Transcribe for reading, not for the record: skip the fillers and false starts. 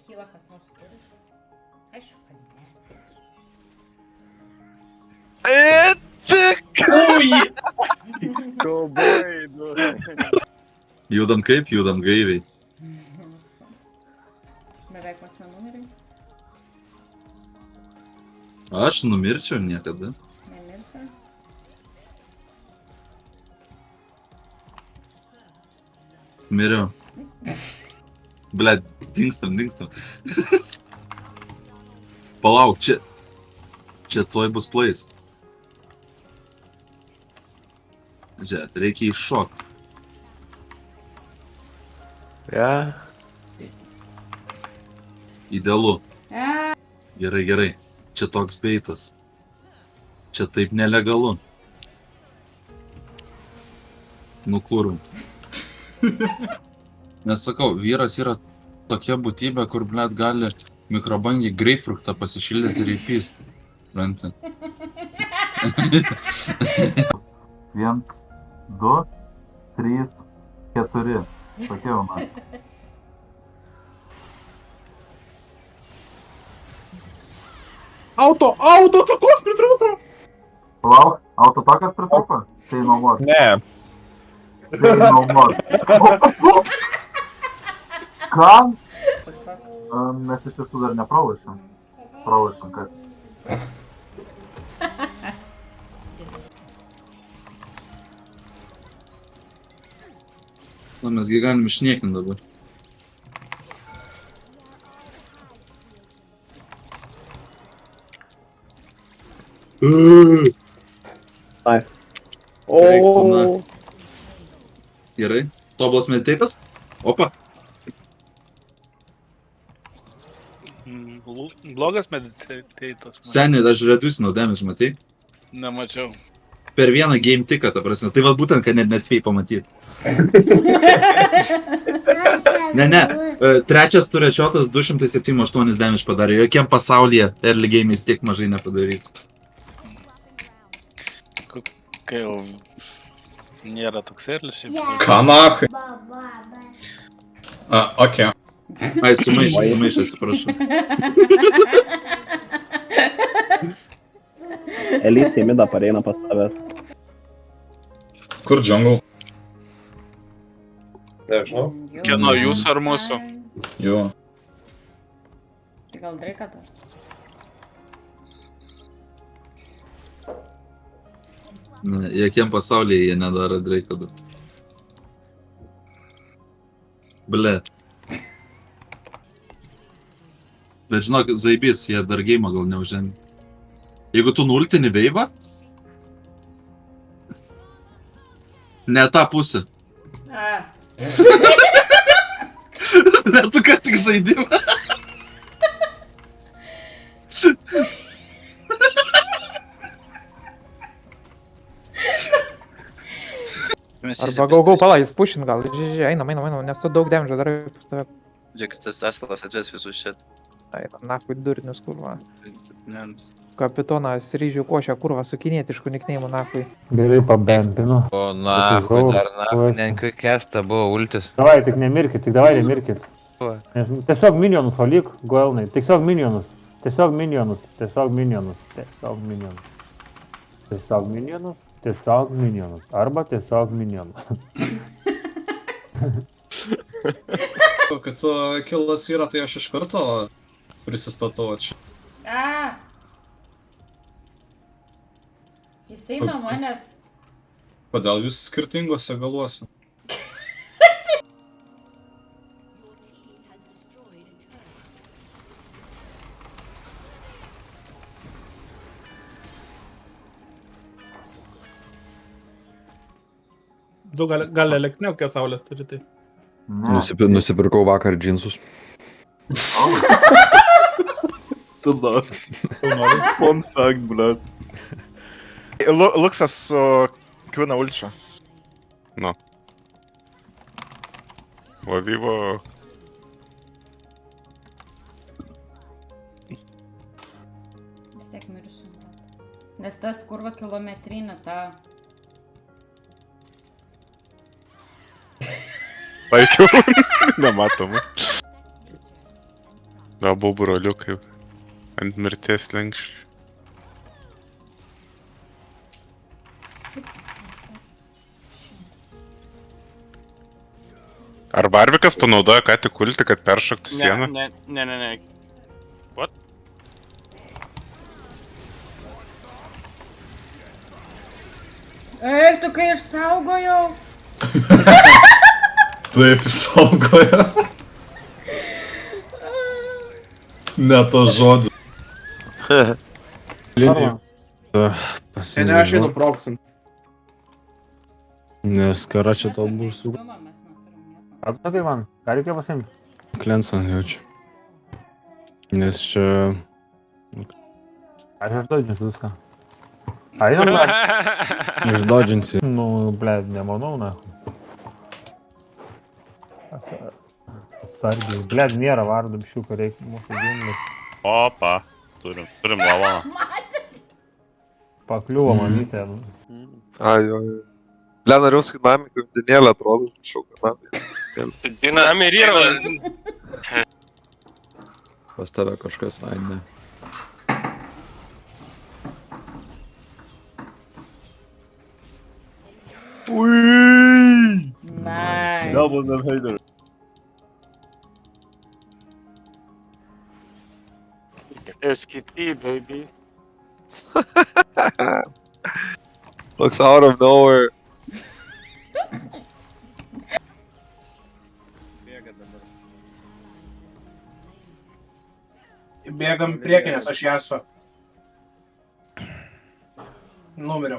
Kyla kas nors turi. Aišku, kad ne. Kovboj, nu. Judam kaip, judam gaiviai. Beveik mes nenumirėm. Aš numirčiau niekada. Nemirsi. Miriau. Blet, dingstam. Palauk, čia tuoj bus plais. Žiūrėk, reikia iššokti. Ja. Idealu. A, Gerai. Čia toks beitas. Čia taip nelegalu. Nu kur? Nes sakau, vyras yra tokia būtybė, kur, blet, gali mikrobangiai greipfruktą pasišildyti ir įpysti. Ranti. 1, 2, 3, 4. Sakiau, man. Auto takos pritrūko! Palauk, autotakas pritrūko? Say no more. Ne. Say no more. Ką? Mes iš tiesų dar nepralašėm. Pralašėm, kad. Na, mesgi galim išniekinti dabar. Ai. Eik tu, na. Gerai. Tobulas mediteitas? Opa. Blogas mediteitas. Seniai, aš redusinau damage, matai? Nemačiau. Per vieną game tiką, ta prasme. Tai va būtent, kad net nespėjai pamatyti. Ne. Trečias turečiotas 278 damage padarė. Jokiam pasaulyje early game'ais tiek mažai nepadarytų. Kai jau nėra toks erlis. Ką nahai? Okei. Ai, sumaišė, atsiprašau. Elys į midą pareina pas tavęs. Kur jungle? Nežinau. Kieno jūsų ar mūsų? Jų. tai gal Drake'ą tas? Na, jokiem pasaulyje jie nedaro Drake'ą. Ble. Bet žinok, zaibys, jie dar game'ą gal neužžengė. Jeigu tu nultini veivą, ne tą pusę. A. Ne, tu ką tik žaidimą. Arba go, pala, jis pushint gal. Einam, nes tu daug damage darai pas tave. Žiūrėk, tas Astalas atves visus šit. Einam, nahui durnius, kurva. Ne, Kapitonas ryžių košę, kurva, su kinietišku nikneimu, nahui. Gerai pabendino. O nahui, dar nahui, nenkikesta buvo ultis. Davai, tik nemirkit, nemirkit. Va. Nes tiesiog minionus valyk, goelnai. Tiesiog minionus. Arba tiesiog minionus. Kai tu killas yra, tai aš iš karto prisistatau čia. A. Jisai nuo manęs. Kodėl jūs skirtingose galuose? Du gal elektrinio saulės turi tai. Nusipirkau vakar džinsus. Tu nori. Fun fact, blet. Luksas su Kvina ulčia. Nu. Va Vivo. Vis tiek mirsiu. Nes tas kurva kilometrinė ta. Paikiau. Nematoma. Abu broliukai ant mirties lenkščių. Ar Barvikas panaudojo ką tik ulti, kad peršoktų sieną? Ne. What? Eik, tu kai išsaugojau. Taip, išsaugojo. Ne tas žodis. Ne, aš einu propsint. Nes kara čia tau bus su... Ar tu sakai man, ką reikia pasiimti? Klensą jaučiu. Nes čia... Aš išdodžinsiu viską. Einam, na? Išdodžinsi. Nu, bled, nemanau, na. Sargiai. Bled, nėra vardų bišiuko, reikia mūsų džunglės. Opa, turim lavoną. Pakliuvo mamytė. Ai, jo. Len, norėjau sakyti, nami, kaip dienėlė atrodo, šauka nami. Nami ir yra. Pas tave kažkas, ai ne. Nice. Double the hater. SKT, baby. Looks out of nowhere. Bėgam į priekį, nes aš ją esu. Numeriu.